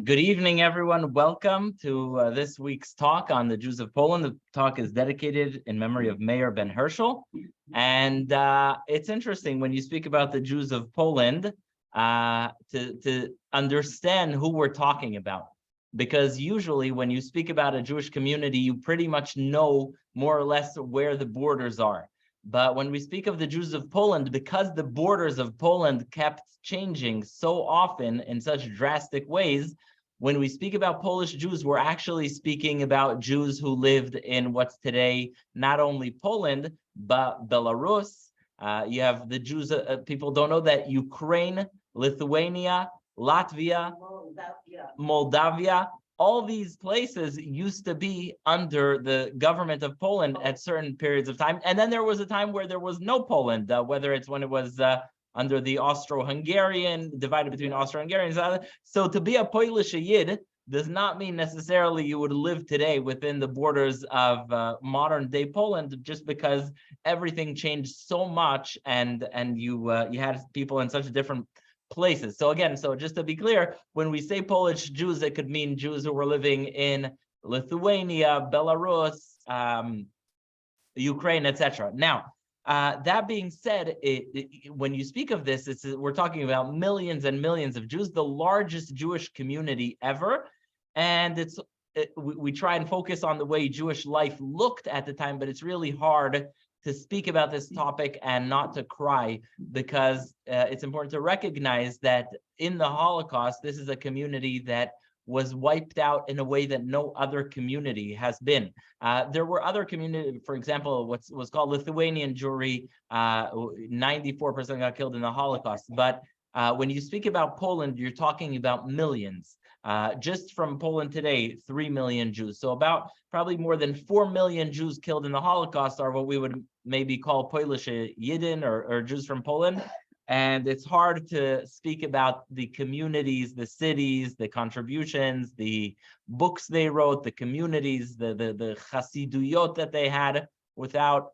Good evening, everyone. Welcome to this week's talk on the Jews of Poland. The talk is dedicated in memory of Mayor Ben Herschel. And it's interesting when you speak about the Jews of Poland to understand who we're talking about. Because usually when you speak about a Jewish community, you pretty much know more or less where the borders are. But when we speak of the Jews of Poland, because the borders of Poland kept changing so often in such drastic ways, when we speak about Polish Jews, we're actually speaking about Jews who lived in what's today not only Poland, but Belarus. You have the Jews, people don't know that Ukraine, Lithuania, Latvia, Moldavia, all these places used to be under the government of Poland at certain periods of time. And then there was a time where there was no Poland, whether it's when it was under the Austro-Hungarian, divided between Austro-Hungarians. So to be a Polish Yid does not mean necessarily you would live today within the borders of modern day Poland, just because everything changed so much and you had people in such different places. So again, so just to be clear, when we say Polish Jews, it could mean Jews who were living in Lithuania, Belarus, Ukraine, etc. Now, that being said, when you speak of this, we're talking about millions and millions of Jews, the largest Jewish community ever. And we try and focus on the way Jewish life looked at the time, but it's really hard to speak about this topic and not to cry, because it's important to recognize that in the Holocaust, this is a community that was wiped out in a way that no other community has been. There were other communities, for example, what was called Lithuanian Jewry, 94% got killed in the Holocaust. But when you speak about Poland, you're talking about millions. Just from Poland today, 3 million Jews. So about probably more than 4 million Jews killed in the Holocaust are what we would maybe call Polish Yidden or Jews from Poland. And it's hard to speak about the communities, the cities, the contributions, the books they wrote, the communities, the Hasiduyot that they had, without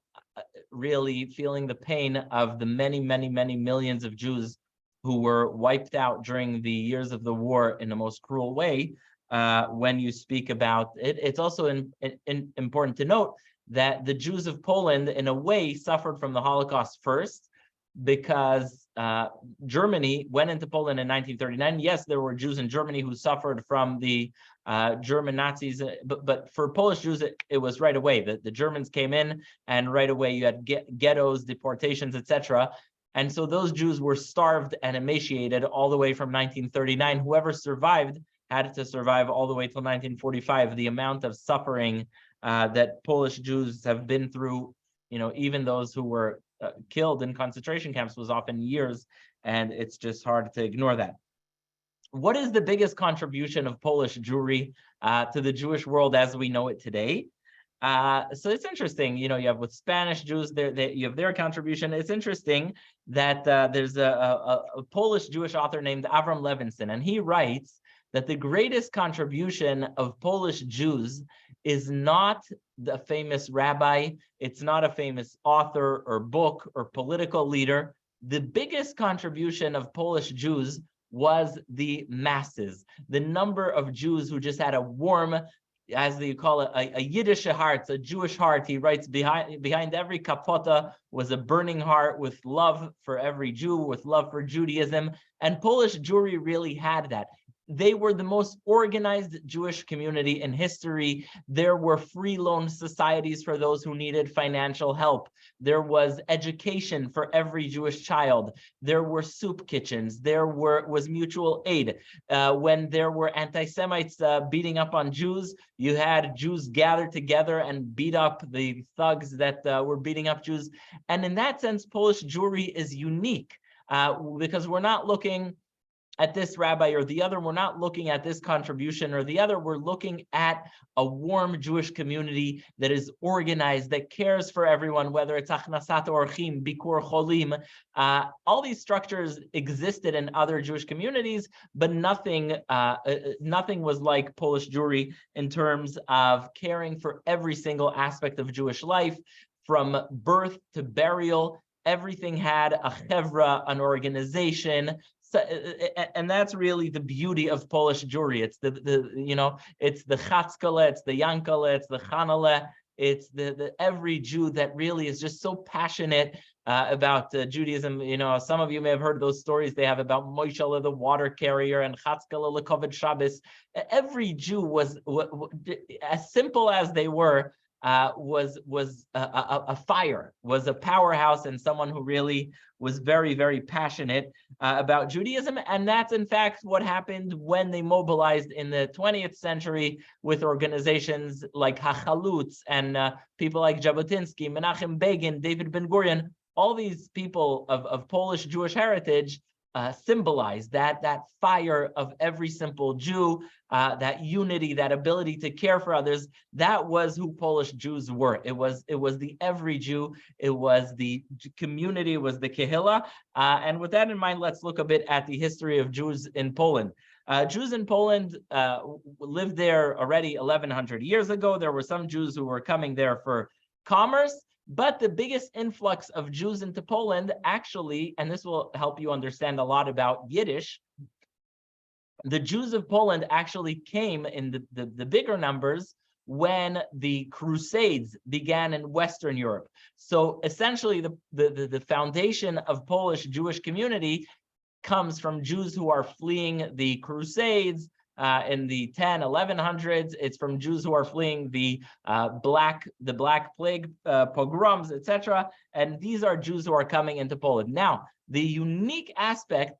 really feeling the pain of the many, many, many millions of Jews who were wiped out during the years of the war in the most cruel way. When you speak about it, it's also important to note that the Jews of Poland, in a way, suffered from the Holocaust first, because Germany went into Poland in 1939. Yes, there were Jews in Germany who suffered from the German Nazis, but for Polish Jews, it was right away. The Germans came in, and right away you had ghettos, deportations, etc. And so those Jews were starved and emaciated all the way from 1939. Whoever survived had to survive all the way till 1945. The amount of suffering that Polish Jews have been through, even those who were killed in concentration camps, was often years, and it's just hard to ignore that. What is the biggest contribution of Polish Jewry to the Jewish world as we know it today? So it's interesting, you have with Spanish Jews, you have their contribution. It's interesting that there's a Polish Jewish author named Avram Levinson, and he writes that the greatest contribution of Polish Jews is not the famous rabbi, it's not a famous author or book or political leader. The biggest contribution of Polish Jews was the masses, the number of Jews who just had a warm, as they call it, a Yiddish heart, a Jewish heart. He writes, behind every kapota was a burning heart with love for every Jew, with love for Judaism. And Polish Jewry really had that. They were the most organized Jewish community in history. There were free loan societies for those who needed financial help. There was education for every Jewish child. There were soup kitchens. There was mutual aid. When there were anti-Semites beating up on Jews, you had Jews gathered together and beat up the thugs that were beating up Jews. And in that sense, Polish Jewry is unique because we're not looking at this rabbi or the other, we're not looking at this contribution or the other, we're looking at a warm Jewish community that is organized, that cares for everyone, whether it's Achnasat Orchim, Bikur Cholim. All these structures existed in other Jewish communities, but nothing was like Polish Jewry in terms of caring for every single aspect of Jewish life, from birth to burial. Everything had a chevra, an organization, So, and that's really the beauty of Polish Jewry. It's it's the Chatzkale, it's the Yankale, it's the Chanale. It's the every Jew that really is just so passionate about Judaism. Some of you may have heard those stories they have about Moshe the water carrier and Chatzkale Lekoved Shabbos. Every Jew was as simple as they were. Was a fire, was a powerhouse, and someone who really was very, very passionate about Judaism. And that's in fact what happened when they mobilized in the 20th century with organizations like Hachalutz and people like Jabotinsky, Menachem Begin, David Ben-Gurion. All these people of Polish Jewish heritage symbolize that fire of every simple Jew, that unity, that ability to care for others. That was who Polish Jews were. It was the every Jew. It was the community. It was the Kehillah. And with that in mind, let's look a bit at the history of Jews in Poland. Jews in Poland lived there already 1,100 years ago. There were some Jews who were coming there for commerce. But the biggest influx of Jews into Poland actually, and this will help you understand a lot about Yiddish, the Jews of Poland actually came in the bigger numbers when the Crusades began in Western Europe. So essentially the foundation of Polish Jewish community comes from Jews who are fleeing the Crusades, in the 1100s. It's from Jews who are fleeing the Black Plague pogroms, etc. And these are Jews who are coming into Poland. Now, the unique aspect,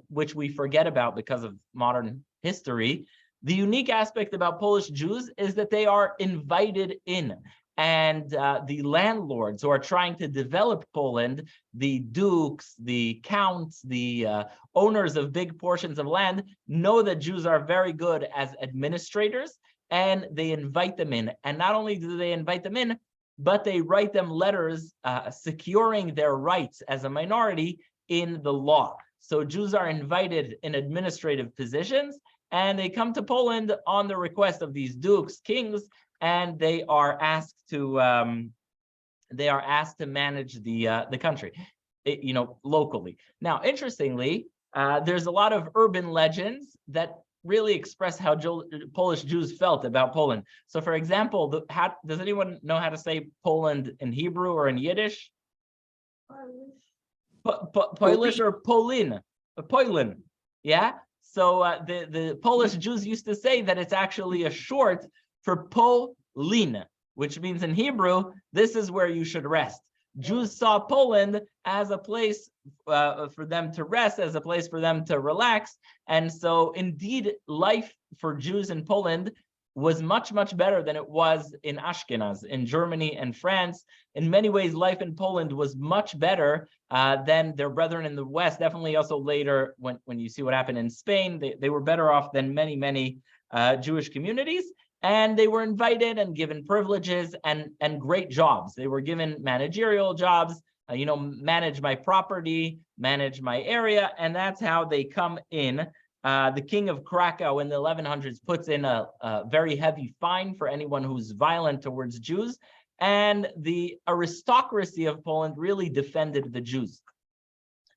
which we forget about because of modern history, the unique aspect about Polish Jews is that they are invited in. And the landlords who are trying to develop Poland, the dukes, the counts, the owners of big portions of land, know that Jews are very good as administrators, and they invite them in. And not only do they invite them in, but they write them letters securing their rights as a minority in the law. So Jews are invited in administrative positions, and they come to Poland on the request of these dukes, kings, and they are asked to manage the country, locally. Now, interestingly, there's a lot of urban legends that really express how Polish Jews felt about Poland. So, for example, does anyone know how to say Poland in Hebrew or in Yiddish? Polish or Polin? Poilin, yeah. So the Polish Jews used to say that it's actually a short for Polin, which means in Hebrew, this is where you should rest. Jews saw Poland as a place for them to rest, as a place for them to relax. And so indeed, life for Jews in Poland was much, much better than it was in Ashkenaz, in Germany and France. In many ways, life in Poland was much better than their brethren in the West. Definitely also later, when you see what happened in Spain, they were better off than many, many Jewish communities. And they were invited and given privileges and great jobs. They were given managerial jobs, manage my property, manage my area, and that's how they come in. The king of Krakow in the 1100s puts in a very heavy fine for anyone who's violent towards Jews, and the aristocracy of Poland really defended the Jews.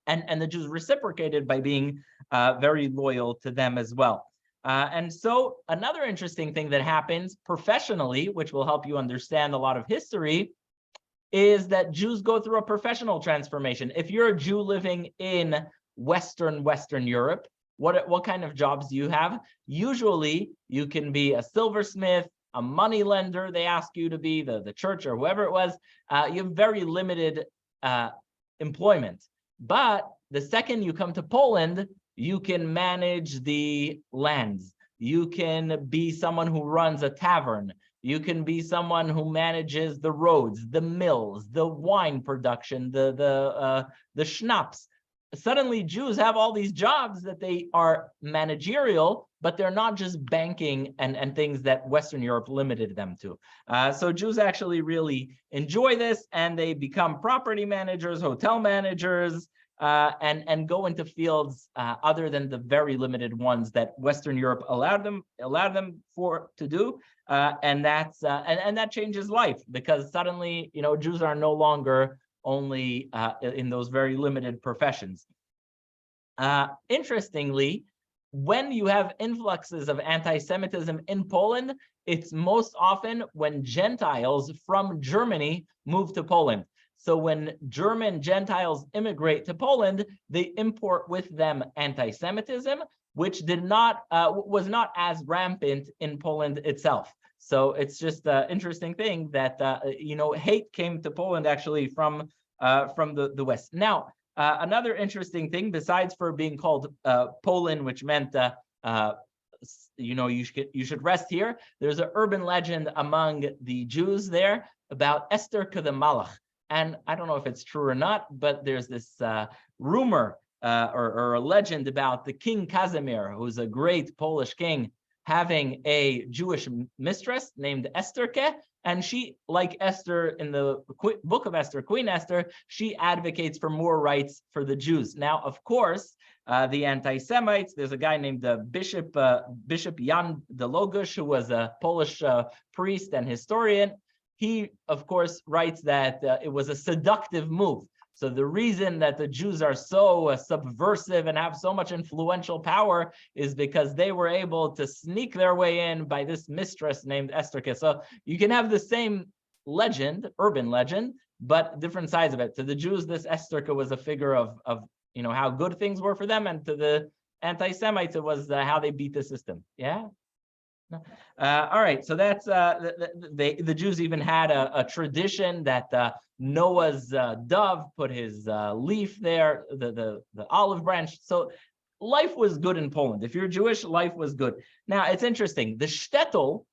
And the Jews reciprocated by being very loyal to them as well. And so another interesting thing that happens professionally, which will help you understand a lot of history, is that Jews go through a professional transformation. If you're a Jew living in Western Europe, what kind of jobs do you have? Usually you can be a silversmith, a money lender, they ask you to be, the church or whoever it was. You have very limited employment. But the second you come to Poland, you can manage the lands. You can be someone who runs a tavern. You can be someone who manages the roads, the mills, the wine production, the schnapps. Suddenly, Jews have all these jobs that they are managerial, but they're not just banking and things that Western Europe limited them to. So Jews actually really enjoy this, and they become property managers, hotel managers, and go into fields other than the very limited ones that Western Europe allowed them to do, and that changes life, because suddenly Jews are no longer only in those very limited professions. Interestingly, when you have influxes of anti-Semitism in Poland, it's most often when Gentiles from Germany move to Poland. So when German Gentiles immigrate to Poland, they import with them anti-Semitism, which was not as rampant in Poland itself. So it's just an interesting thing that hate came to Poland actually from the West. Now, another interesting thing, besides for being called Poland, which meant you should rest here, there's an urban legend among the Jews there about Esther the Malach. And I don't know if it's true or not, but there's this rumor or a legend about the King Casimir, who's a great Polish king, having a Jewish mistress named Esther, and she, like Esther in the book of Esther, Queen Esther, she advocates for more rights for the Jews. Now, of course, the anti-Semites, there's a guy named Bishop Jan Długosz, who was a Polish priest and historian. He, of course, writes that it was a seductive move. So the reason that the Jews are so subversive and have so much influential power is because they were able to sneak their way in by this mistress named Esther. So you can have the same legend, urban legend, but different sides of it. To the Jews, this Esther was a figure of how good things were for them, and to the anti-Semites, it was how they beat the system. Yeah. All right, so that's the Jews even had a tradition that Noah's dove put his leaf there, the olive branch. So life was good in Poland. If you're Jewish, life was good. Now, it's interesting. The shtetl,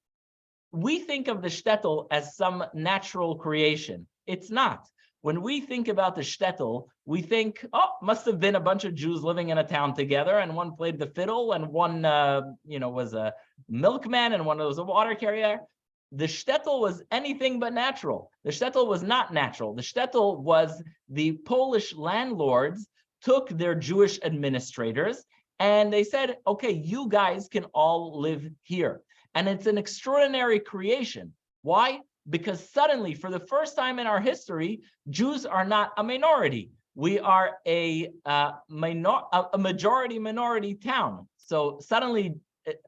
we think of the shtetl as some natural creation. It's not. When we think about the shtetl, we think, must have been a bunch of Jews living in a town together, and one played the fiddle, and one, was a milkman, and one was a water carrier. The shtetl was anything but natural. The shtetl was not natural. The shtetl was the Polish landlords took their Jewish administrators, and they said, okay, you guys can all live here. And it's an extraordinary creation. Why? Because suddenly, for the first time in our history, Jews are not a minority. We are a majority minority town. So suddenly,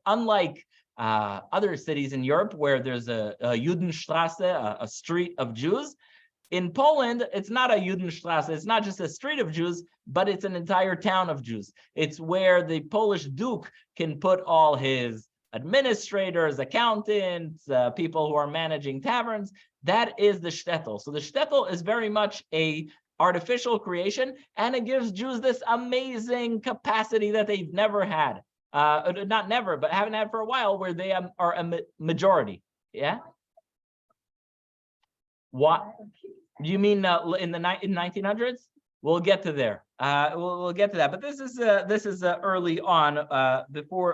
unlike other cities in Europe where there's a Judenstraße, a street of Jews, in Poland, it's not a Judenstraße. It's not just a street of Jews, but it's an entire town of Jews. It's where the Polish Duke can put all his administrators, accountants, people who are managing taverns. That is the shtetl. So the shtetl is very much a artificial creation, and it gives Jews this amazing capacity that they've never had. Not never, but haven't had for a while, where they are a majority. Yeah? What? You mean in the 1900s? We'll get to there. We'll get to that. But this is early on,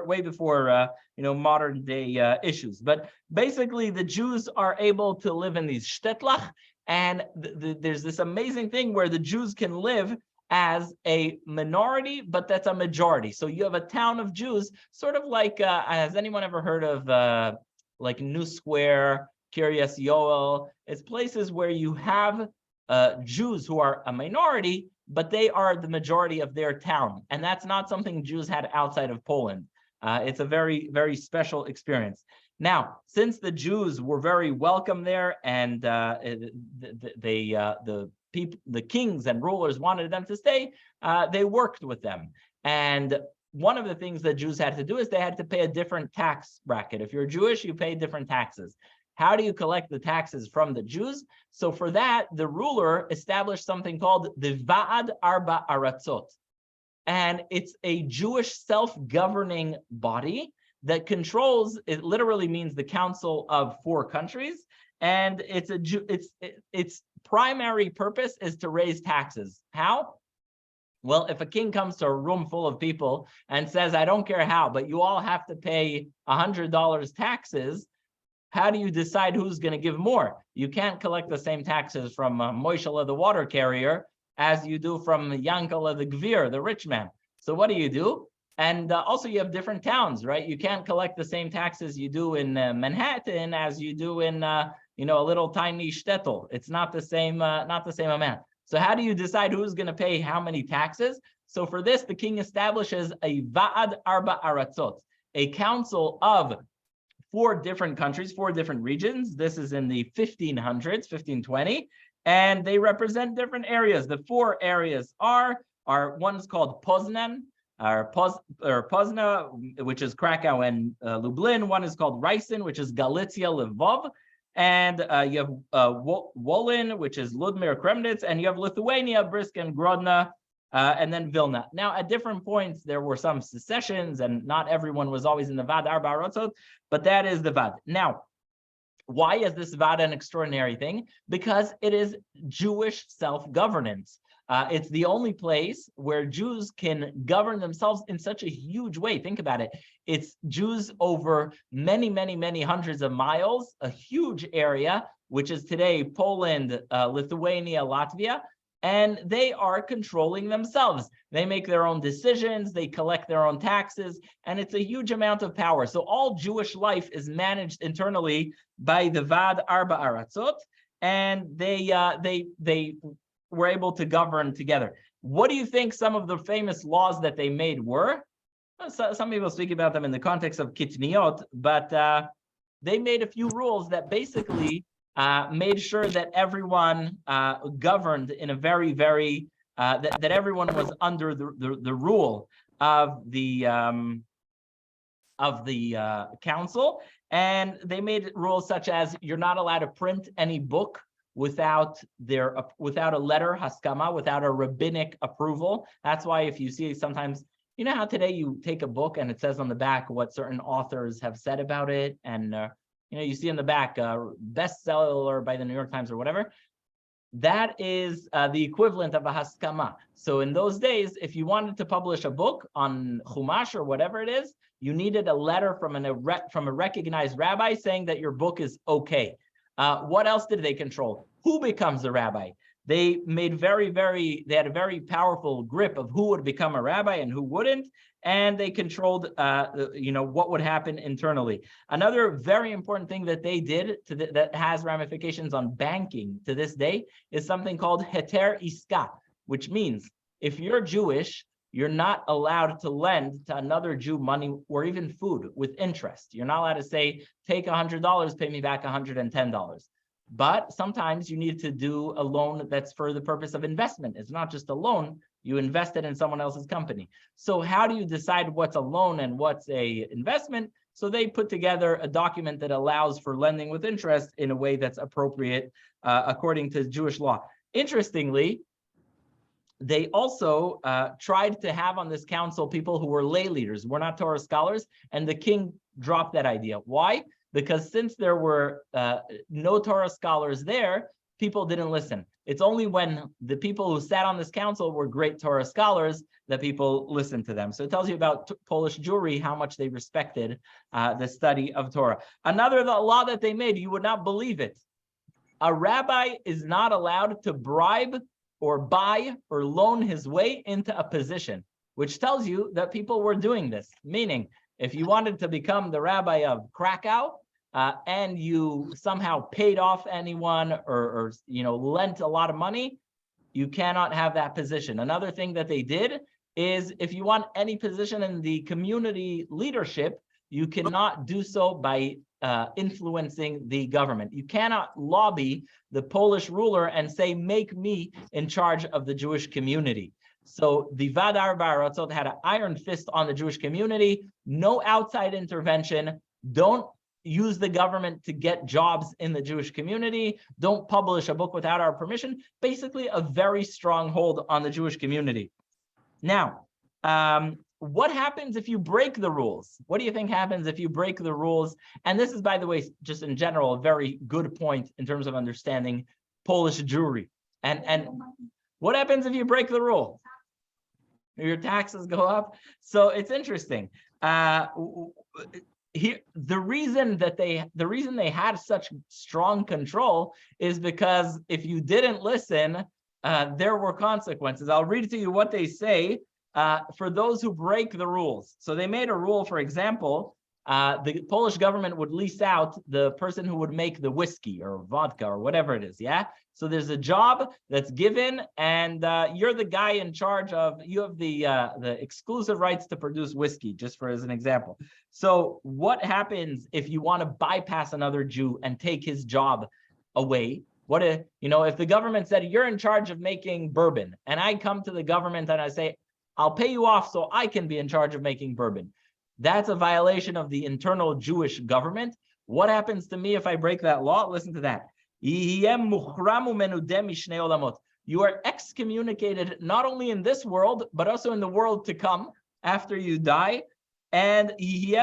way before modern day issues. But basically, the Jews are able to live in these shtetlach, and there's this amazing thing where the Jews can live as a minority, but that's a majority. So you have a town of Jews, sort of like, has anyone ever heard of like New Square, Kiryas Yoel? It's places where you have Jews who are a minority, but they are the majority of their town. And that's not something Jews had outside of Poland. It's a very, very special experience. Now, since the Jews were very welcome there, and the kings and rulers wanted them to stay, they worked with them. And one of the things that Jews had to do is they had to pay a different tax bracket. If you're Jewish, you pay different taxes. How do you collect the taxes from the Jews? So for that, the ruler established something called the Va'ad Arba Aratzot. And it's a Jewish self-governing body that controls, it literally means the council of 4 countries. And its primary purpose is to raise taxes. How? Well, if a king comes to a room full of people and says, I don't care how, but you all have to pay $100 taxes, how do you decide who's going to give more? You can't collect the same taxes from Moshe the water carrier as you do from Yankel the Gvir, the rich man. So what do? And also you have different towns, right? You can't collect the same taxes you do in Manhattan as you do in a little tiny shtetl. It's not the same amount. So how do you decide who's going to pay how many taxes? So for this, the king establishes a Va'ad Arba Aratzot, a council of 4 different countries, 4 different regions. This is in the 1500s, 1520, and they represent different areas. The 4 areas are one is called Poznan, or Pozna, which is Krakow and Lublin. One is called Rysin, which is Galicia, Lvov. And you have Wolin, which is Ludmir, Kremnitz, and you have Lithuania, Brisk, and Grodno, and then Vilna. Now, at different points, there were some secessions, and not everyone was always in the Vad Arba Aratzot, but that is the Vad. Now, why is this Vad an extraordinary thing? Because it is Jewish self-governance. It's the only place where Jews can govern themselves in such a huge way. Think about it. It's Jews over many, many, many hundreds of miles, a huge area, which is today Poland, Lithuania, Latvia, and they are controlling themselves. They make their own decisions, they collect their own taxes, and it's a huge amount of power. So all Jewish life is managed internally by the Vad Arba Aratzot, and they were able to govern together. What do you think some of the famous laws that they made were? So, some people speak about them in the context of kitniot, but they made a few rules that basically made sure that everyone governed in a very, very, that everyone was under the rule of the council. And they made rules such as you're not allowed to print any book without a letter, haskama, without a rabbinic approval. That's why if you see sometimes, you know how today you take a book and it says on the back what certain authors have said about it, and you see in the back bestseller by the New York Times or whatever. That is the equivalent of a haskama. So in those days, if you wanted to publish a book on Chumash or whatever it is, you needed a letter from a recognized rabbi saying that your book is okay. What else did they control? Who becomes a rabbi? They made they had a very powerful grip of who would become a rabbi and who wouldn't, and they controlled, what would happen internally. Another very important thing that they did that has ramifications on banking to this day is something called heter iska, which means if you're Jewish, you're not allowed to lend to another Jew money or even food with interest. You're not allowed to say, take $100, pay me back $110. But sometimes you need to do a loan that's for the purpose of investment. It's not just a loan, you invest it in someone else's company. So how do you decide what's a loan and what's a investment? So they put together a document that allows for lending with interest in a way that's appropriate according to Jewish law. Interestingly, they also tried to have on this council people who were lay leaders, were not Torah scholars, and the king dropped that idea. Why? Because since there were no Torah scholars there, people didn't listen. It's only when the people who sat on this council were great Torah scholars that people listened to them. So it tells you about Polish Jewry, how much they respected the study of Torah. Another law that they made, you would not believe it. A rabbi is not allowed to bribe or buy or loan his way into a position, which tells you that people were doing this. Meaning, if you wanted to become the rabbi of Krakow and you somehow paid off anyone or lent a lot of money, you cannot have that position. Another thing that they did is if you want any position in the community leadership, you cannot do so by influencing the government. You cannot lobby the Polish ruler and say, make me in charge of the Jewish community. So the Vad Arba Aratzot had an iron fist on the Jewish community, no outside intervention, don't use the government to get jobs in the Jewish community, don't publish a book without our permission, basically a very strong hold on the Jewish community. Now, what happens if you break the rules? What do you think happens if you break the rules? And this is, by the way, just in general, a very good point in terms of understanding Polish Jewry. And what happens if you break the rule? Your taxes go up. So it's interesting. Here, the reason they had such strong control is because if you didn't listen, there were consequences. I'll read to you what they say for those who break the rules. So they made a rule, for example, the Polish government would lease out the person who would make the whiskey or vodka or whatever it is, yeah? So there's a job that's given, and you're the guy in charge of, you have the exclusive rights to produce whiskey, just for as an example. So what happens if you want to bypass another Jew and take his job away? What if, if the government said, you're in charge of making bourbon, and I come to the government and I say, I'll pay you off so I can be in charge of making bourbon. That's a violation of the internal Jewish government. What happens to me if I break that law? Listen to that. You are excommunicated not only in this world, but also in the world to come after you die. And you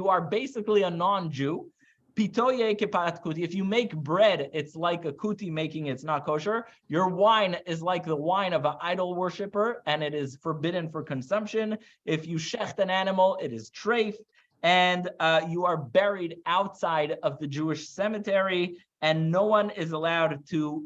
are basically a non-Jew. If you make bread, it's like a kuti making, it's not kosher. Your wine is like the wine of an idol worshiper, and it is forbidden for consumption. If you shecht an animal, it is treif, and you are buried outside of the Jewish cemetery, and no one is allowed to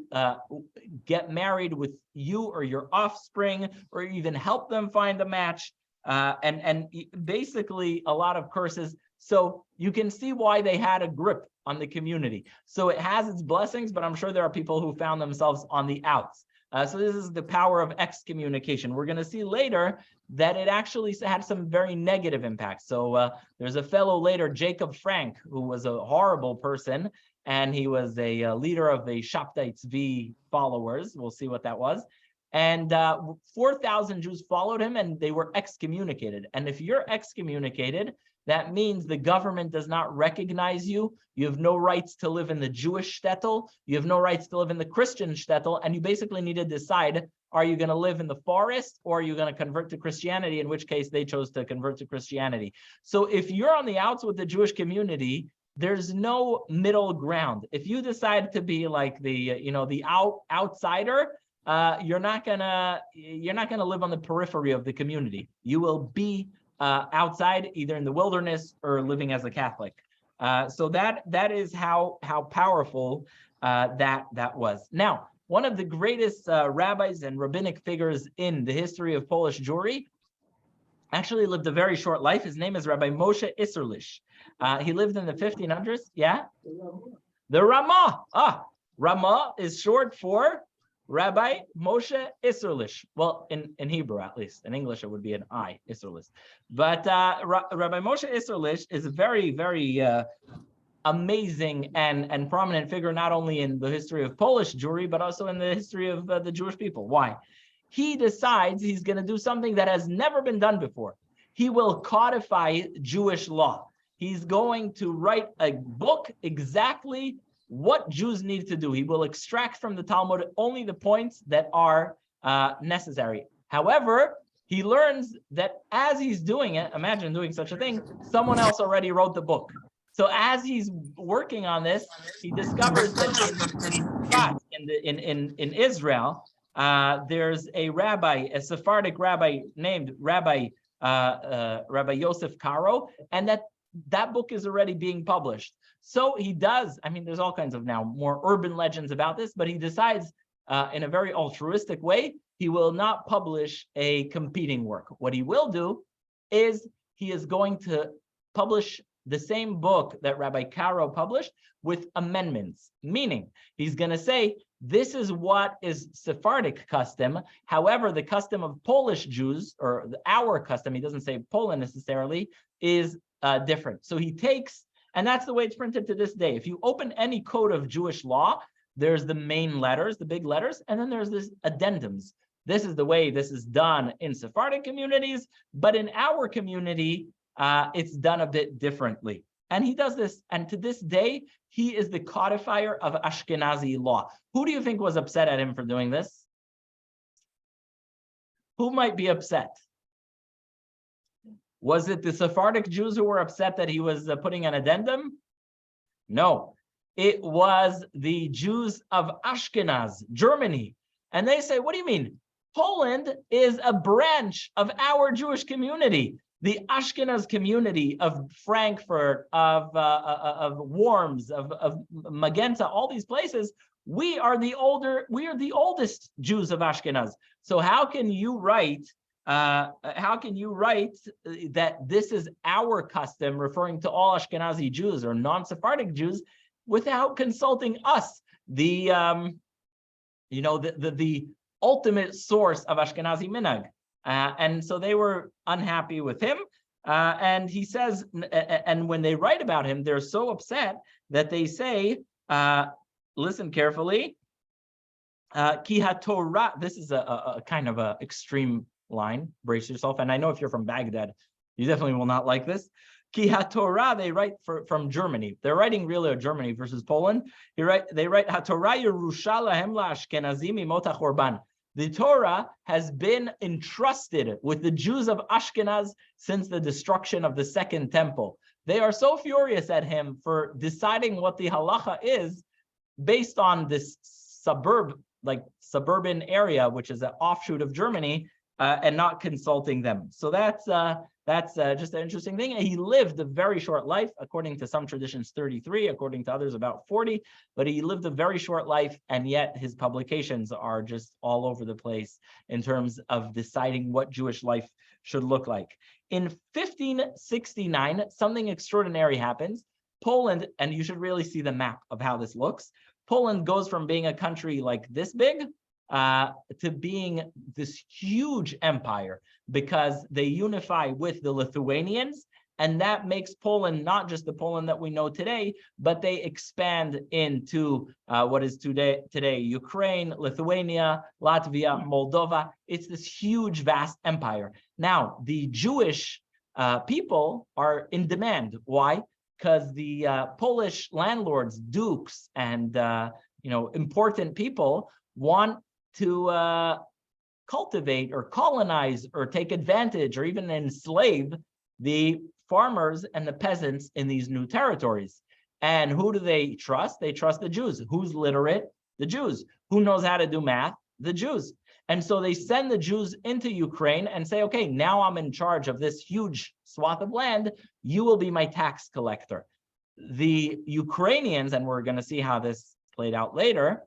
get married with you or your offspring, or even help them find a match, and basically a lot of curses. So you can see why they had a grip on the community. So it has its blessings, but I'm sure there are people who found themselves on the outs. So this is the power of excommunication. We're going to see later that it actually had some very negative impacts. So there's a fellow later, Jacob Frank, who was a horrible person, and he was a leader of the Shabtai Tzvi followers. We'll see what that was. And 4,000 Jews followed him, and they were excommunicated. And if you're excommunicated, that means the government does not recognize you. You have no rights to live in the Jewish shtetl. You have no rights to live in the Christian shtetl. And you basically need to decide, are you going to live in the forest, or are you going to convert to Christianity, in which case they chose to convert to Christianity. So if you're on the outs with the Jewish community, there's no middle ground. If you decide to be like the outsider, you're not gonna live on the periphery of the community. You will be outside, either in the wilderness or living as a Catholic. So that is how powerful that was. Now, one of the greatest rabbis and rabbinic figures in the history of Polish Jewry actually lived a very short life. His name is Rabbi Moshe Isolish. He lived in the 1500s. Yeah, the Ramah. Ramah is short for Rabbi Moshe Isolish. Well, in Hebrew, at least. In English, it would be an I, Isolish. But Rabbi Moshe Isolish is a very, very amazing and prominent figure, not only in the history of Polish Jewry, but also in the history of the Jewish people. Why? He decides he's going to do something that has never been done before. He will codify Jewish law. He's going to write a book exactly what Jews need to do. He will extract from the Talmud only the points that are necessary. However, he learns that as he's doing it, imagine doing such a thing, someone else already wrote the book. So as he's working on this, he discovers that in Israel, there's a rabbi, a Sephardic rabbi named Rabbi Yosef Karo, and that book is already being published. So he does, there's all kinds of now more urban legends about this, but he decides in a very altruistic way, he will not publish a competing work. What he will do is he is going to publish the same book that Rabbi Karo published with amendments, meaning he's going to say, this is what is Sephardic custom. However, the custom of Polish Jews, or our custom, he doesn't say Poland necessarily, is different. So he takes, and that's the way it's printed to this day. If you open any code of Jewish law, there's the main letters, the big letters, and then there's this addendums. This is the way this is done in Sephardic communities, but in our community, it's done a bit differently. And he does this, and to this day, he is the codifier of Ashkenazi law. Who do you think was upset at him for doing this? Who might be upset? Was it the Sephardic Jews who were upset that he was putting an addendum? No, it was the Jews of Ashkenaz, Germany. And they say, what do you mean? Poland is a branch of our Jewish community. The Ashkenaz community of Frankfurt, of Worms, of Magenta, all these places, we are the oldest Jews of Ashkenaz. So how can you write how can you write that this is our custom, referring to all Ashkenazi Jews or non-Sephardic Jews, without consulting us, the ultimate source of Ashkenazi minhag? And so they were unhappy with him. And he says, and when they write about him, they're so upset that they say, listen carefully, Ki HaTorah, this is a kind of a extreme line, brace yourself. And I know if you're from Baghdad, you definitely will not like this. Ki HaTorah, they write from Germany. They're writing really Germany versus Poland. They write HaTorah Yerusha lahem la'Ashkenazim imot ha'chorban. The Torah has been entrusted with the Jews of Ashkenaz since the destruction of the Second Temple. They are so furious at him for deciding what the halacha is based on this suburban area, which is an offshoot of Germany, and not consulting them. So that's just an interesting thing. And he lived a very short life, according to some traditions 33, according to others about 40, but he lived a very short life, and yet his publications are just all over the place in terms of deciding what Jewish life should look like. In 1569, something extraordinary happens. Poland, and you should really see the map of how this looks, Poland goes from being a country like this big to being this huge empire, because they unify with the Lithuanians, and that makes Poland not just the Poland that we know today, but they expand into what is today Ukraine, Lithuania, Latvia, Moldova. It's this huge, vast empire. Now, the Jewish people are in demand. Why? Because the Polish landlords, dukes, and important people want to cultivate or colonize or take advantage or even enslave the farmers and the peasants in these new territories. And who do they trust? They trust the Jews. Who's literate? The Jews. Who knows how to do math? The Jews. And so they send the Jews into Ukraine and say, okay, now I'm in charge of this huge swath of land. You will be my tax collector. The Ukrainians, and we're going to see how this played out later,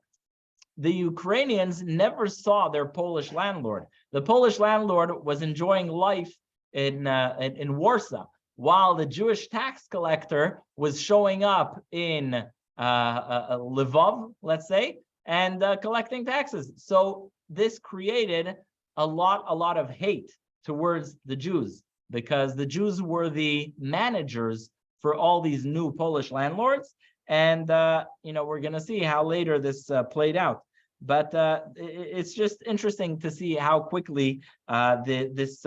the Ukrainians never saw their Polish landlord. The Polish landlord was enjoying life in Warsaw, while the Jewish tax collector was showing up in Lvov, let's say, and collecting taxes. So this created a lot of hate towards the Jews, because the Jews were the managers for all these new Polish landlords. And we're going to see how later this played out. But it's just interesting to see how quickly this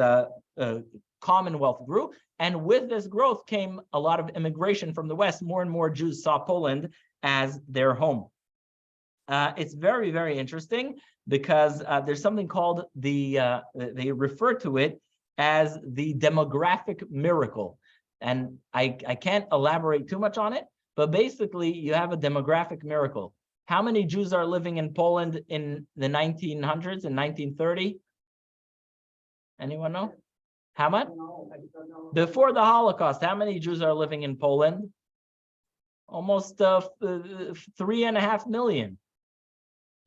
Commonwealth grew. And with this growth came a lot of immigration from the West. More and more Jews saw Poland as their home. It's very, very interesting, because there's something called they refer to it as the demographic miracle. And I can't elaborate too much on it, but basically you have a demographic miracle. How many Jews are living in Poland in the 1900s and 1930? Anyone know? How much? Before the Holocaust, how many Jews are living in Poland? Almost 3.5 million.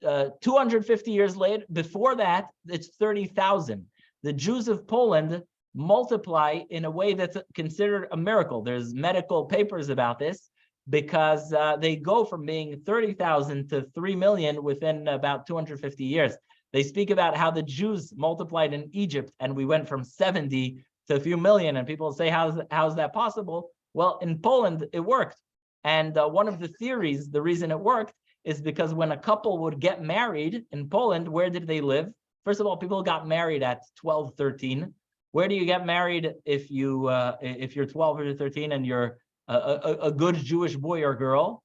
250 years later, before that, it's 30,000. The Jews of Poland multiply in a way that's considered a miracle. There's medical papers about this, because they go from being 30,000 to 3 million within about 250 years. They speak about how the Jews multiplied in Egypt, and we went from 70 to a few million, and people say, how's that possible? Well, in Poland, it worked. And one of the theories, the reason it worked, is because when a couple would get married in Poland, where did they live? First of all, people got married at 12, 13. Where do you get married if you're 12 or 13 and you're a good Jewish boy or girl?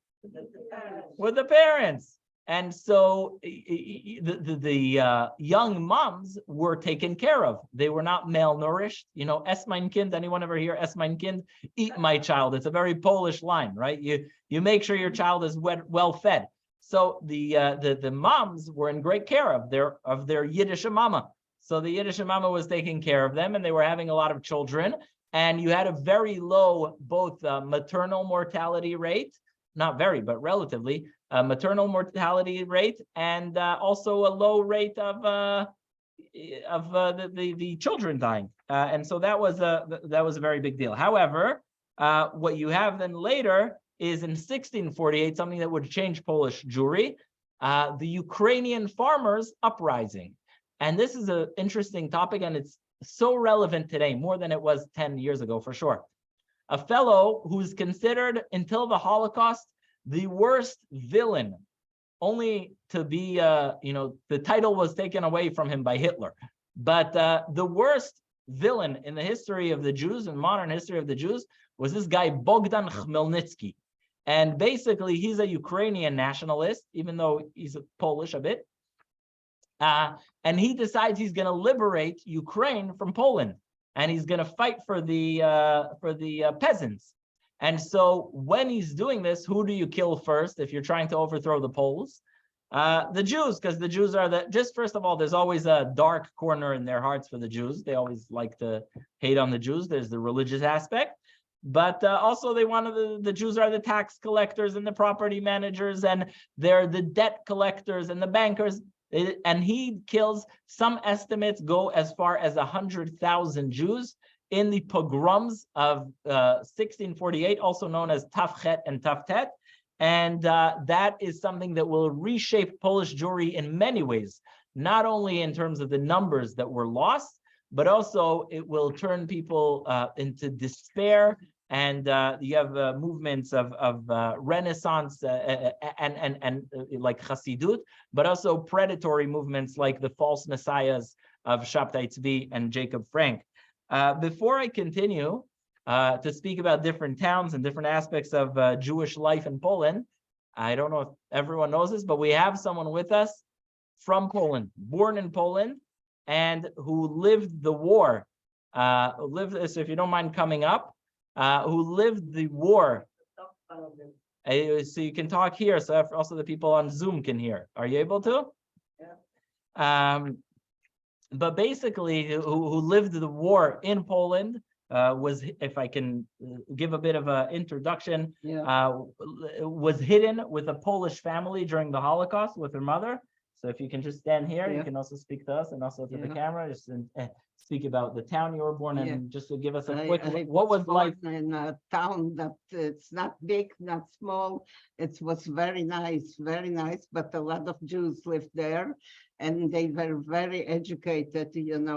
With the parents. And so the young moms were taken care of. They were not malnourished. Ess mein Kind, anyone ever hear Ess mein Kind? Eat my child. It's a very Polish line, right? You make sure your child is well fed. So the moms were in great care of their Yiddish mama. So the Yiddish mama was taking care of them, and they were having a lot of children. And you had a very low, both maternal mortality rate, not very, but relatively, maternal mortality rate, and also a low rate of the children dying, and so that was a very big deal. However, what you have then later is in 1648 something that would change Polish Jewry, the Ukrainian farmers uprising, and this is an interesting topic, and it's so relevant today more than it was 10 years ago for sure. A fellow who's considered until the Holocaust the worst villain, only to be, the title was taken away from him by Hitler. But the worst villain in the history of the Jews, in modern history of the Jews, was this guy Bogdan Khmelnytsky. And basically, he's a Ukrainian nationalist, even though he's Polish a bit. And he decides he's going to liberate Ukraine from Poland, and he's going to fight for the peasants. And so when he's doing this, who do you kill first if you're trying to overthrow the Poles? The Jews, because the Jews are just first of all, there's always a dark corner in their hearts for the Jews. They always like to hate on the Jews. There's the religious aspect, but also they want the Jews are the tax collectors and the property managers, and they're the debt collectors and the bankers. And he kills, some estimates go as far as 100,000 Jews in the pogroms of 1648, also known as Tafchet and Taftet. And that is something that will reshape Polish Jewry in many ways, not only in terms of the numbers that were lost, but also it will turn people into despair. And you have movements of Renaissance and like Chassidut, but also predatory movements like the false messiahs of Shabtai Tzvi and Jacob Frank. Before I continue to speak about different towns and different aspects of Jewish life in Poland, I don't know if everyone knows this, but we have someone with us from Poland, born in Poland, and who lived the war. So if you don't mind coming up, who lived the war. So you can talk here, so also the people on Zoom can hear. Are you able to? Yeah. But basically, who lived the war in Poland, was, if I can give a bit of an introduction, was hidden with a Polish family during the Holocaust with her mother. So if you can just stand here, you can also speak to us and also to the camera, just speak about the town you were born in, and just to give us a quick, what was like in a town that it's not big, not small. It was very nice, but a lot of Jews lived there, and they were very educated, really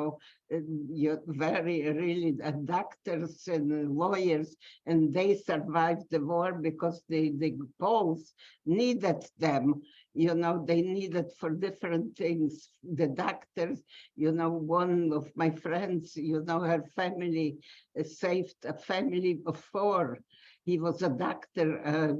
doctors and lawyers, and they survived the war because the Poles needed them. They needed for different things. The doctors, one of my friends, her family saved a family of 4. He was a doctor,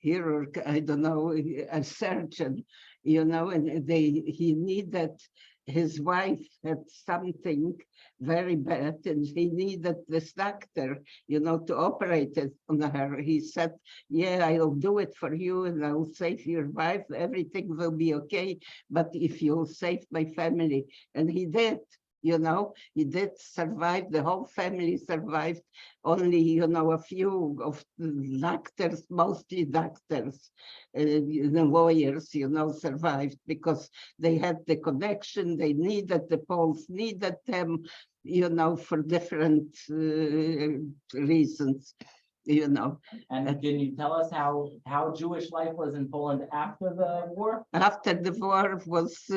chirurg, I don't know, a surgeon, and he needed, his wife had something very bad, and he needed this doctor, to operate it on her. He said, yeah, I'll do it for you, and I'll save your wife. Everything will be okay, but if you'll save my family. And he did. He did survive. The whole family survived. Only, a few of the doctors, mostly doctors, the lawyers, survived because they had the connection. They needed, the Poles needed them, for different reasons. And can you tell us how Jewish life was in Poland after the war? After the war was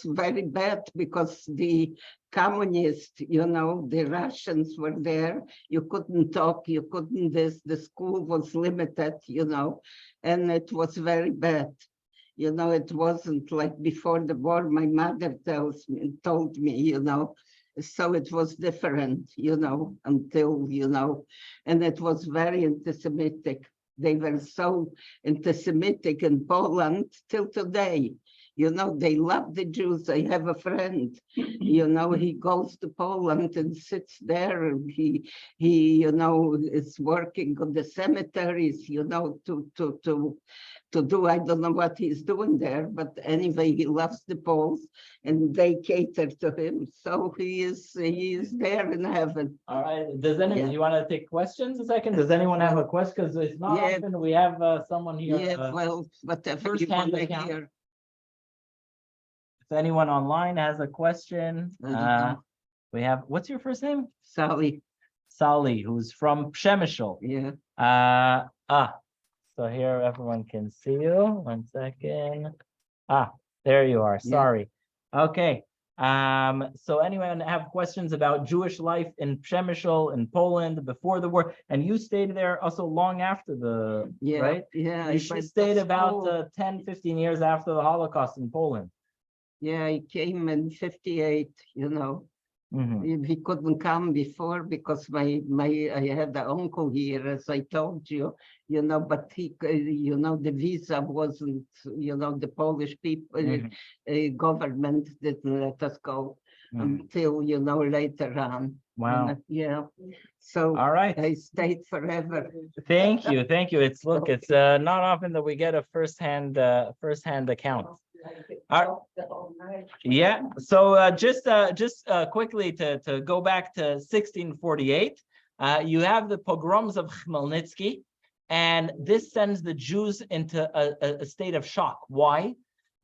very bad because the communists, the Russians were there. You couldn't talk, you couldn't this. The school was limited, and it was very bad. It wasn't like before the war. My mother told me, so it was different, until, and it was very anti-Semitic. They were so anti-Semitic in Poland till today. They love the Jews. I have a friend, he goes to Poland and sits there, and he is working on the cemeteries, to do, I don't know what he's doing there, but anyway, he loves the Poles and they cater to him. So he is there in heaven. All right. Does anyone, you want to take questions a second? Does anyone have a question? Because it's not often we have someone here. Yeah, well, whatever first you want hand to account. hear. If anyone online has a question, I don't know. we have, what's your first name? Sally, Sally, who's from Przemysl. yeah. So here everyone can see you. 1 second. There you are. Yeah. Sorry. Okay. So anyone have questions about Jewish life in Przemysl in Poland before the war? And you stayed there also long after the, Yeah, right? yeah. You stayed about 10, 15 years after the Holocaust in Poland. Yeah, I came in 58, you know. We couldn't come before because I had an uncle here, as I told you, you know, but he, you know, the visa wasn't, you know, the Polish people, government didn't let us go until, you know, later on. Wow. And, yeah. So All right. I stayed forever. Thank you. Thank you. It's Okay. it's not often that we get a firsthand account. Yeah. So just quickly to go back to 1648, you have the pogroms of Khmelnytsky, and this sends the Jews into a state of shock. Why?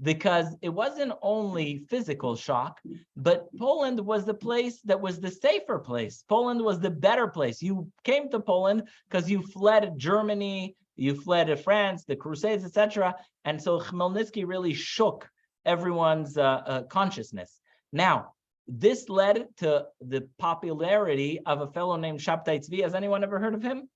Because it wasn't only physical shock, but Poland was the place that was the safer place. Poland was the better place. You came to Poland because you fled Germany, you fled France, the Crusades, etc. And so Khmelnytsky really shook everyone's consciousness. Now, this led to the popularity of a fellow named Shabtai Tzvi. Has anyone ever heard of him?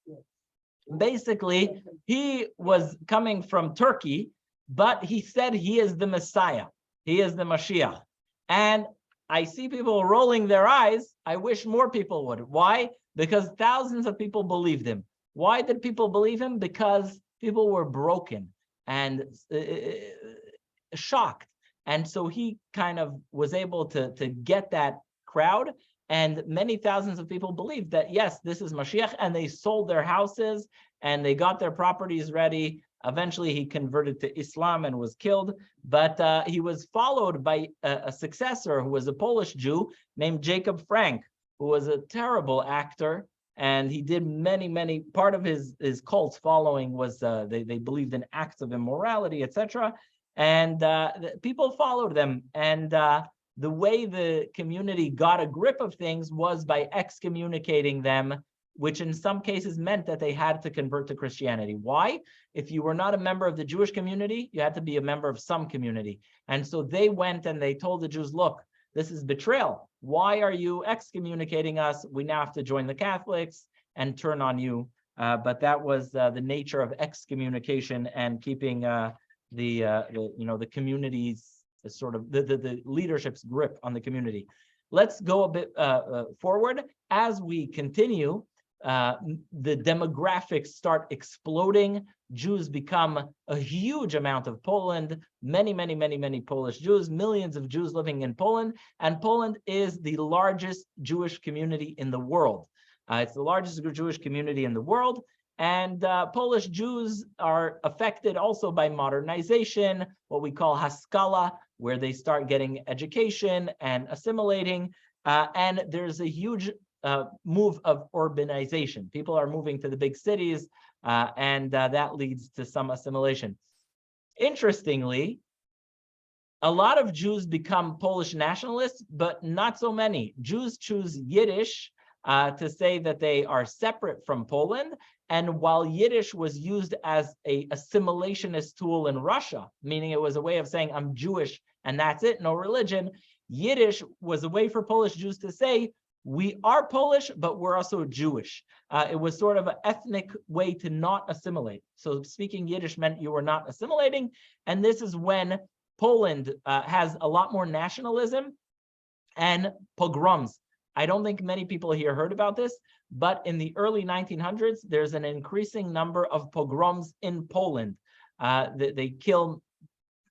Basically, he was coming from Turkey, but he said he is the Messiah. He is the Mashiach. And I see people rolling their eyes. I wish more people would. Why? Because thousands of people believed him. Why did people believe him? Because people were broken and shocked. And so he kind of was able to get that crowd. And many thousands of people believed that, yes, this is Mashiach. And they sold their houses and they got their properties ready. Eventually, he converted to Islam and was killed, but he was followed by a successor who was a Polish Jew named Jacob Frank, who was a terrible actor, and he did many, part of his cult's following was they believed in acts of immorality, etc., and people followed them, and the way the community got a grip of things was by excommunicating them, which in some cases meant that they had to convert to Christianity. Why? If you were not a member of the Jewish community, you had to be a member of some community. And so they went and they told the Jews, look, this is betrayal. Why are you excommunicating us? We now have to join the Catholics and turn on you. But that was the nature of excommunication and keeping the community's sort of the leadership's grip on the community. Let's go a bit forward. As we continue, the demographics start exploding. Jews become a huge amount of Poland, many Polish Jews, millions of Jews living in Poland, and Poland is the largest Jewish community in the world. It's the largest Jewish community in the world, and Polish Jews are affected also by modernization, what we call haskala, where they start getting education and assimilating, and there's a huge move of urbanization. People are moving to the big cities, and that leads to some assimilation. Interestingly, a lot of Jews become Polish nationalists, but not so many. Jews choose Yiddish to say that they are separate from Poland. And while Yiddish was used as an assimilationist tool in Russia, meaning it was a way of saying I'm Jewish and that's it, no religion, Yiddish was a way for Polish Jews to say, we are Polish, but we're also Jewish. It was sort of an ethnic way to not assimilate. So speaking Yiddish meant you were not assimilating. And this is when Poland has a lot more nationalism and pogroms. I don't think many people here heard about this, but in the early 1900s, there's an increasing number of pogroms in Poland. They kill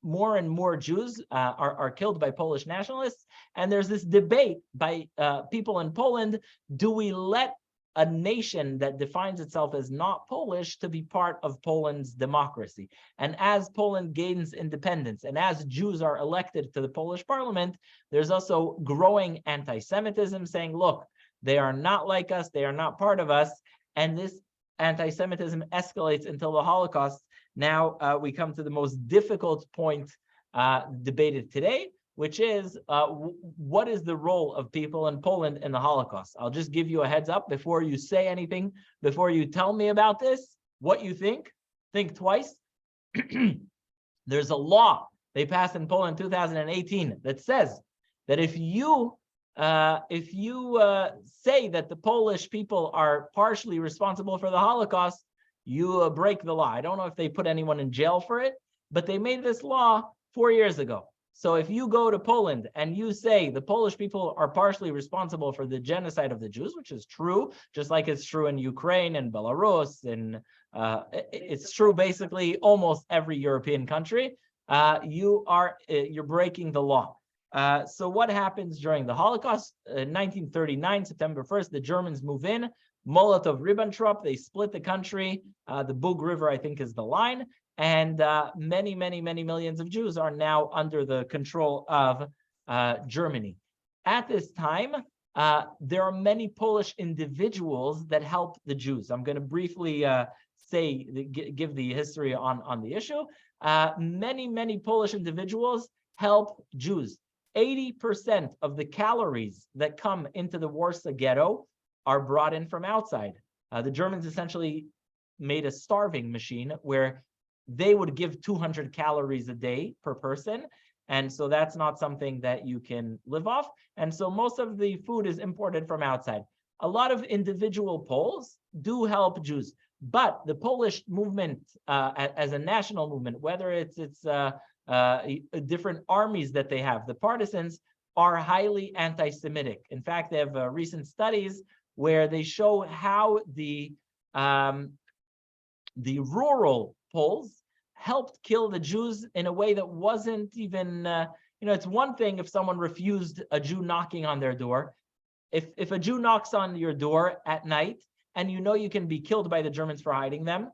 more and more Jews are killed by Polish nationalists. And there's this debate by people in Poland, do we let a nation that defines itself as not Polish to be part of Poland's democracy? And as Poland gains independence and as Jews are elected to the Polish parliament, there's also growing anti-Semitism saying, look, they are not like us, they are not part of us. And this anti-Semitism escalates until the Holocaust. Now we come to the most difficult point debated today, which is what is the role of people in Poland in the Holocaust? I'll just give you a heads up before you say anything, before you tell me about this, what you think twice. There's a law they passed in Poland in 2018 that says that if you say that the Polish people are partially responsible for the Holocaust, you break the law. I don't know if they put anyone in jail for it, but they made this law 4 years ago. So if you go to Poland and you say the Polish people are partially responsible for the genocide of the Jews, which is true, just like it's true in Ukraine and Belarus, and it's true basically almost every European country, you're breaking the law. So what happens during the Holocaust? 1939, September 1st, the Germans move in. Molotov-Ribbentrop, they split the country. The Bug River, I think, is the line. And many, many, many millions of Jews are now under the control of Germany. At this time, there are many Polish individuals that help the Jews. I'm going to briefly give the history on the issue. Many, many Polish individuals help Jews. 80% of the calories that come into the Warsaw Ghetto are brought in from outside. The Germans essentially made a starving machine where they would give 200 calories a day per person. And so that's not something that you can live off. And so most of the food is imported from outside. A lot of individual Poles do help Jews, but the Polish movement as a national movement, whether it's different armies that they have, the partisans are highly anti-Semitic. In fact, they have recent studies where they show how the rural Poles helped kill the Jews in a way that wasn't even, it's one thing if someone refused a Jew knocking on their door. If a Jew knocks on your door at night and you can be killed by the Germans for hiding them,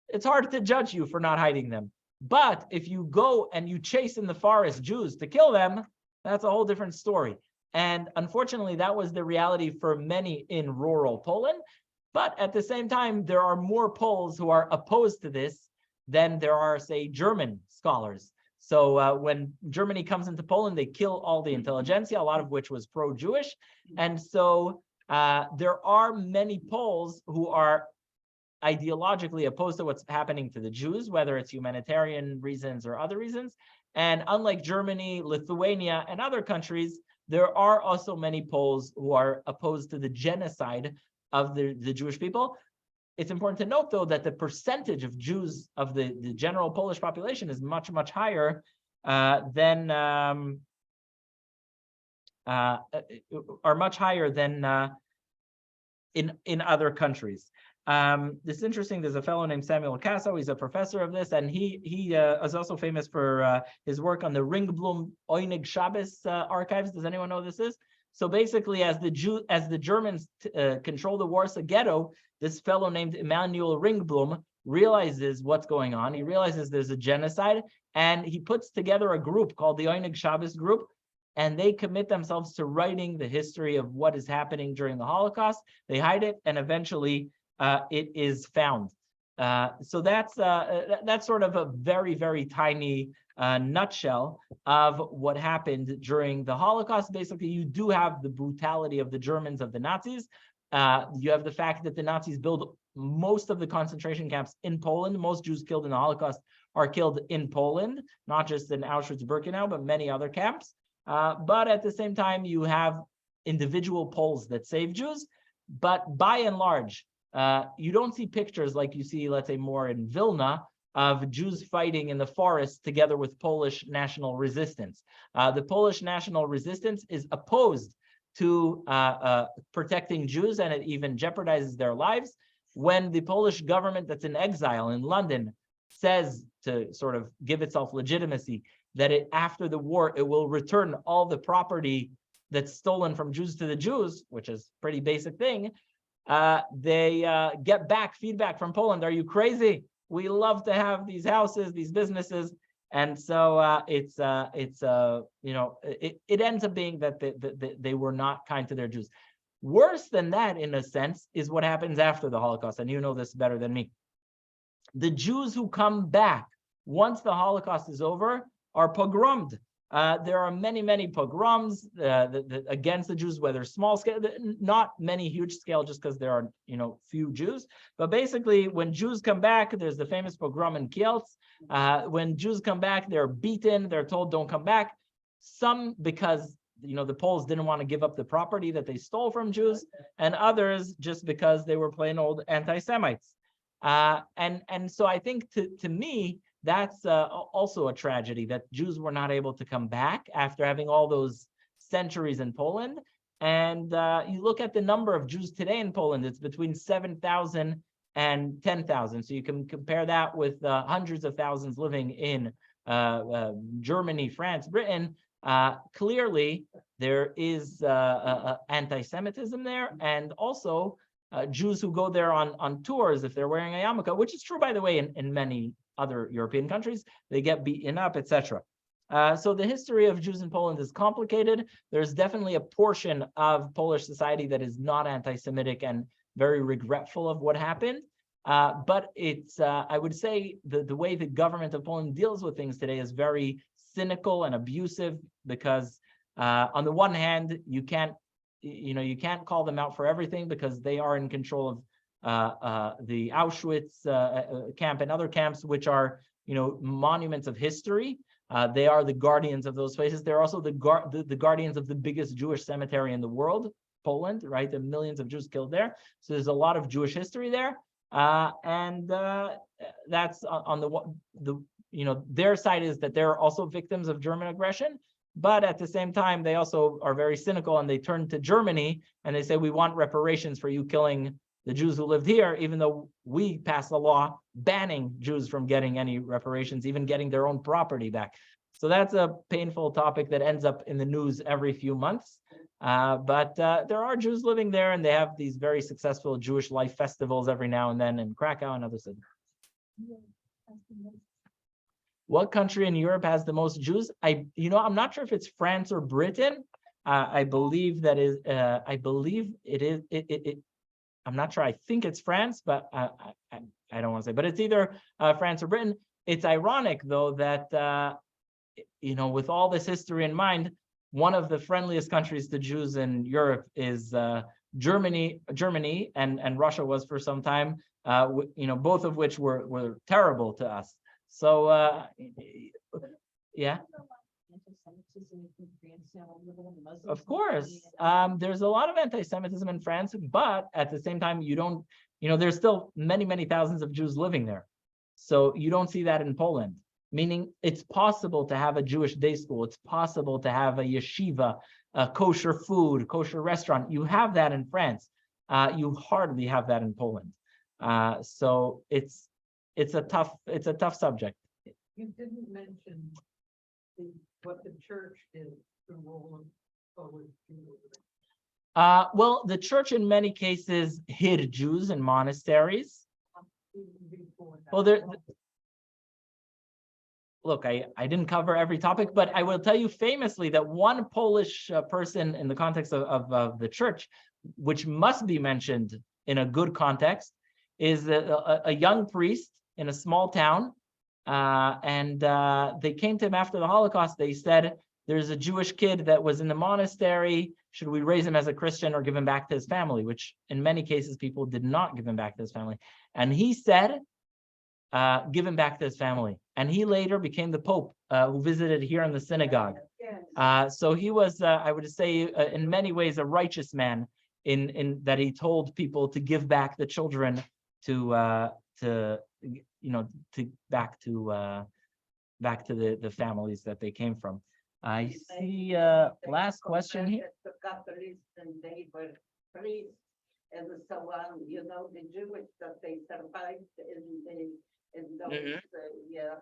it's hard to judge you for not hiding them. But if you go and you chase in the forest Jews to kill them, that's a whole different story. And unfortunately, that was the reality for many in rural Poland. But at the same time, there are more Poles who are opposed to this than there are, say, German scholars. So when Germany comes into Poland, they kill all the intelligentsia, a lot of which was pro-Jewish. And so there are many Poles who are ideologically opposed to what's happening to the Jews, whether it's humanitarian reasons or other reasons. And unlike Germany, Lithuania, and other countries, there are also many Poles who are opposed to the genocide of the Jewish people. It's important to note, though, that the percentage of Jews of the general Polish population is much, much higher than in other countries. This is interesting. There's a fellow named Samuel Casso. He's a professor of this, and he is also famous for his work on the Ringblum Oinig Shabbos archives. Does anyone know what this is? So basically, as the Germans control the Warsaw Ghetto, this fellow named Emanuel Ringblum realizes what's going on. He realizes there's a genocide, and he puts together a group called the Oinig Shabbos group, and they commit themselves to writing the history of what is happening during the Holocaust. They hide it, and eventually it is found. So that's sort of a very, very tiny nutshell of what happened during the Holocaust. Basically, you do have the brutality of the Germans, of the Nazis. You have the fact that the Nazis build most of the concentration camps in Poland. Most Jews killed in the Holocaust are killed in Poland, not just in Auschwitz-Birkenau, but many other camps. But at the same time, you have individual Poles that save Jews. But by and large, you don't see pictures like you see, let's say, more in Vilna, of Jews fighting in the forest together with Polish national resistance. The Polish national resistance is opposed to protecting Jews, and it even jeopardizes their lives. When the Polish government that's in exile in London says, to sort of give itself legitimacy, that after the war, it will return all the property that's stolen from Jews to the Jews, which is a pretty basic thing, they get back feedback from Poland. Are you crazy? We love to have these houses, these businesses. And so it ends up being that they were not kind to their Jews. Worse than that, in a sense, is what happens after the Holocaust. And you know this better than me. The Jews who come back once the Holocaust is over are pogromed. There are many pogroms against the Jews, whether small scale, not many huge scale, just because there are few Jews. But basically, when Jews come back, there's the famous pogrom in Kielce. When Jews come back, they're beaten. They're told don't come back. Some because the Poles didn't want to give up the property that they stole from Jews, and others just because they were plain old anti-Semites. And so I think to me, that's also a tragedy that Jews were not able to come back after having all those centuries in Poland. And you look at the number of Jews today in Poland, it's between 7,000 and 10,000. So you can compare that with hundreds of thousands living in Germany, France, Britain. Clearly, there is anti-Semitism there, and also Jews who go there on tours if they're wearing a yarmulke, which is true, by the way, in many other European countries, they get beaten up, etc. So the history of Jews in Poland is complicated. There's definitely a portion of Polish society that is not anti-Semitic and very regretful of what happened. But it's, I would say, the way the government of Poland deals with things today is very cynical and abusive, because on the one hand, you can't call them out for everything because they are in control of the Auschwitz camp and other camps, which are monuments of history. They are the guardians of those places. They're also the guardians of the biggest Jewish cemetery in the world, Poland, right? The millions of Jews killed there. So there's a lot of Jewish history there, and that's on their side, is that they're also victims of German aggression. But at the same time, they also are very cynical, and they turn to Germany and they say, we want reparations for you killing the Jews who lived here, even though we passed a law banning Jews from getting any reparations, even getting their own property back. So that's a painful topic that ends up in the news every few months. But there are Jews living there, and they have these very successful Jewish life festivals every now and then in Krakow and other cities. What country in Europe has the most Jews? I'm not sure if it's France or Britain. I believe that is. I believe it is. I'm not sure. I think it's France, but I don't want to say. But it's either France or Britain. It's ironic, though, that with all this history in mind, one of the friendliest countries to Jews in Europe is Germany, and Russia was for some time. Both of which were terrible to us. So, yeah. Of course, there's a lot of anti-Semitism in France, but at the same time, there's still many thousands of Jews living there. So you don't see that in Poland, meaning it's possible to have a Jewish day school. It's possible to have a yeshiva, a kosher food, kosher restaurant. You have that in France. You hardly have that in Poland. So it's a tough subject. You didn't mention what the church did to enroll Polish Jews. Well, the church in many cases hid Jews in monasteries. Well, look, I didn't cover every topic, but I will tell you famously that one Polish person in the context of the church, which must be mentioned in a good context, is a young priest in a small town. And they came to him after the Holocaust. They said, there's a Jewish kid that was in the monastery. Should we raise him as a Christian or give him back to his family? Which in many cases, people did not give him back to his family. And he said, give him back to his family. And he later became the Pope who visited here in the synagogue. So he was, I would say, in many ways, a righteous man in that he told people to give back the children to back to the families that they came from. I see last question here. The Catholics, and they were priests and so on, the Jewish that they survived in those, yeah.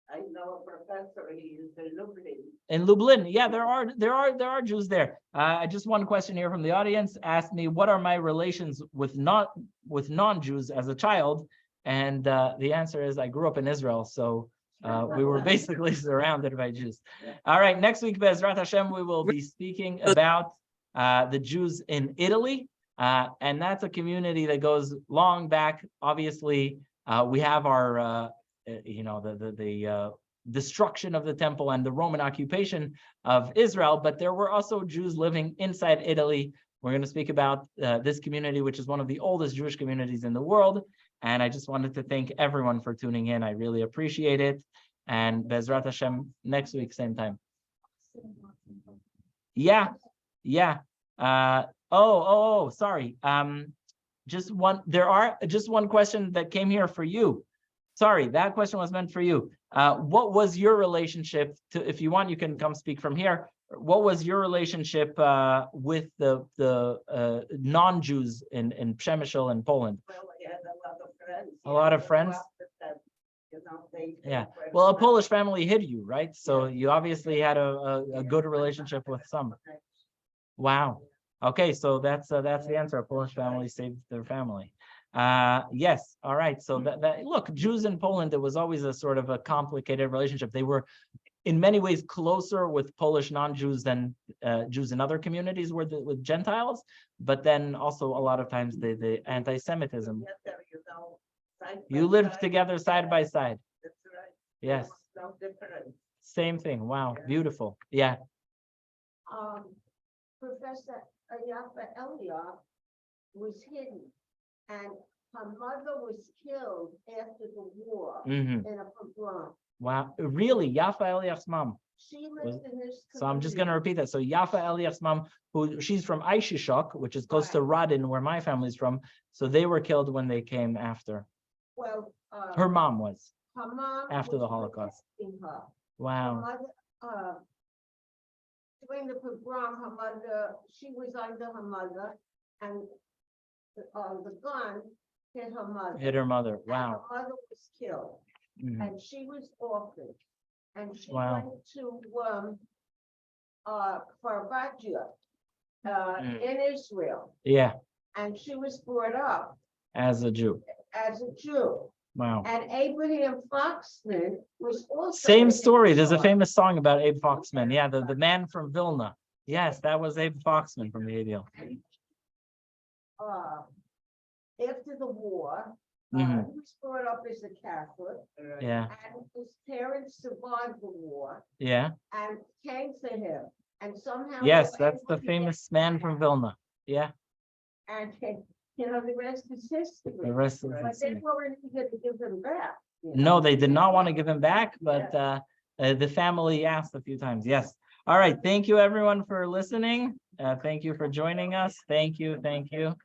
I know a professor, he is in Lublin. In Lublin, yeah, there are Jews there. Just one question here from the audience asked me, what are my relations with non-Jews as a child? And the answer is, I grew up in Israel, so we were basically surrounded by Jews. All right, next week, Be'ezrat Hashem, we will be speaking about the Jews in Italy, and that's a community that goes long back. Obviously, we have our, the destruction of the temple and the Roman occupation of Israel, but there were also Jews living inside Italy. We're going to speak about this community, which is one of the oldest Jewish communities in the world. And I just wanted to thank everyone for tuning in. I really appreciate it. And Bezrat Hashem, next week, same time. Yeah. Sorry. Just one question that came here for you. Sorry, that question was meant for you. What was your relationship to, if you want, you can come speak from here. What was your relationship with the non-Jews in Przemysl and Poland? Well, I had a lot of friends. A lot of friends? Yeah. Well, a Polish family hid you, right? So you obviously had a good relationship with some. Wow. Okay, so that's the answer. A Polish family saved their family. Yes. All right. So that look, Jews in Poland, it was always a sort of a complicated relationship. They were in many ways closer with Polish non-Jews than Jews in other communities with Gentiles, but then also a lot of times the anti-Semitism. You lived together side by side. That's right. Yes. No difference. Same thing. Wow. Beautiful. Yeah. Professor Yafa Eliab was hidden, and her mother was killed after the war Mm-hmm. in a pogrom. Wow. Really? Yafa Eliach's mom. She lived in this. So I'm just going to repeat that. So Yafa Eliach's mom, she's from Aishishok, which is close to Radin, where my family's from. So they were killed when they came after. Well, Her mom was. her mom after was the Holocaust. protecting her. Her Wow. mother, during the pogrom, her mother, she was under her mother, and the gun hit her mother. Hit her mother. And Wow. her mother was killed, Mhm. and she was orphaned, and she Wow. went to Farvagia, in Israel, Yeah. and she was brought up As a Jew. as a Jew. Wow. And Abraham Foxman was also. Same in story. There's a Israel. famous song about Abe Foxman. Yeah, the man from Vilna. Yes, that was Abe Foxman from the ADL. After the war, Mhm. he was brought up as a Catholic, Yeah. and his parents survived the war Yeah. and came to him, and somehow. Yes, they were that's the able to famous get man back. from Vilna. Yeah. And, the rest is history. The rest of But the they weren't going to give him back. No, they did not want to give him back, but the family asked a few times. Yes. All right. Thank you, everyone, for listening. Thank you for joining us. Thank you. Thank you.